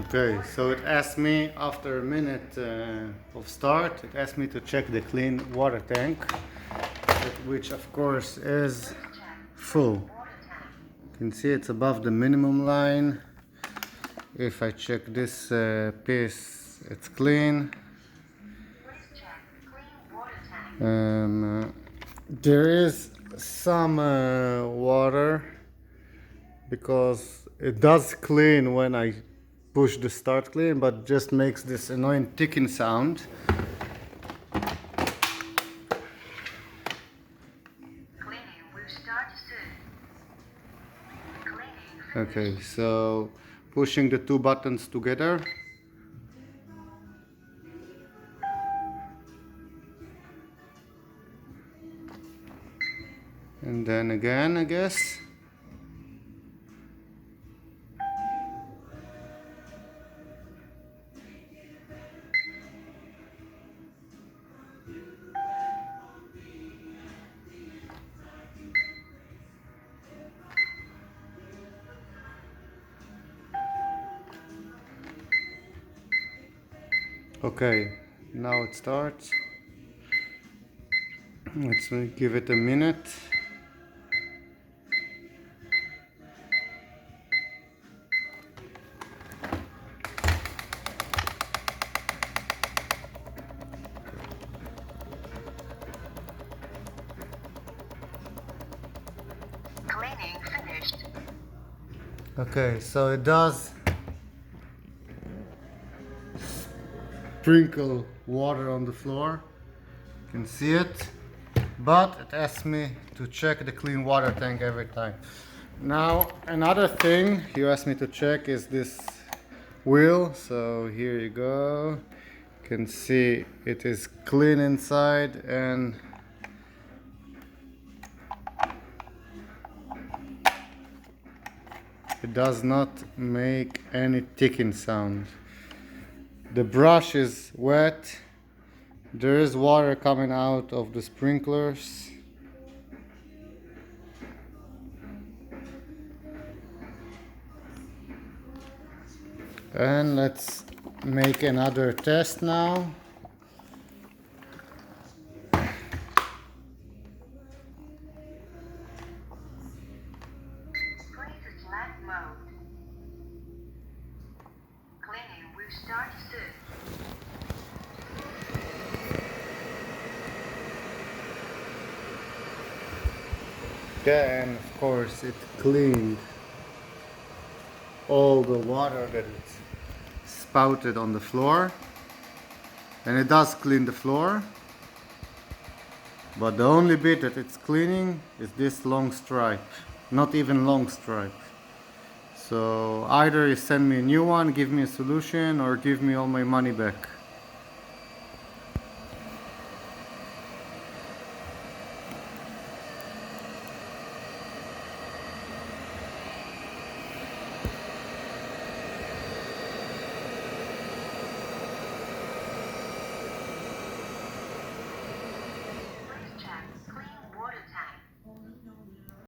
Okay, so it asked me after a minute of start, it asked me to check the clean water tank, which of course is full. You can see it's above the minimum line. If I check this piece, it's clean. There is some water because it does clean when I push the start clean, but just makes this annoying ticking sound. Okay, so pushing the two buttons together. And then again, I guess. Okay, now it starts. Let's give it a minute. Cleaning finished. Okay, so it does sprinkle water on the floor. You can see it, but it asks me to check the clean water tank every time. Now, another thing you asked me to check is this wheel. So here you go. You can see it is clean inside and it does not make any ticking sound. The brush is wet. There is water coming out of the sprinklers. And let's make another test now. Flat mode. Cleaning will start soon. And of course it cleaned all the water that it spouted on the floor, and it does clean the floor, but the only bit that it's cleaning is this long stripe, not even long stripe. So either you send me a new one, give me a solution, or give me all my money back.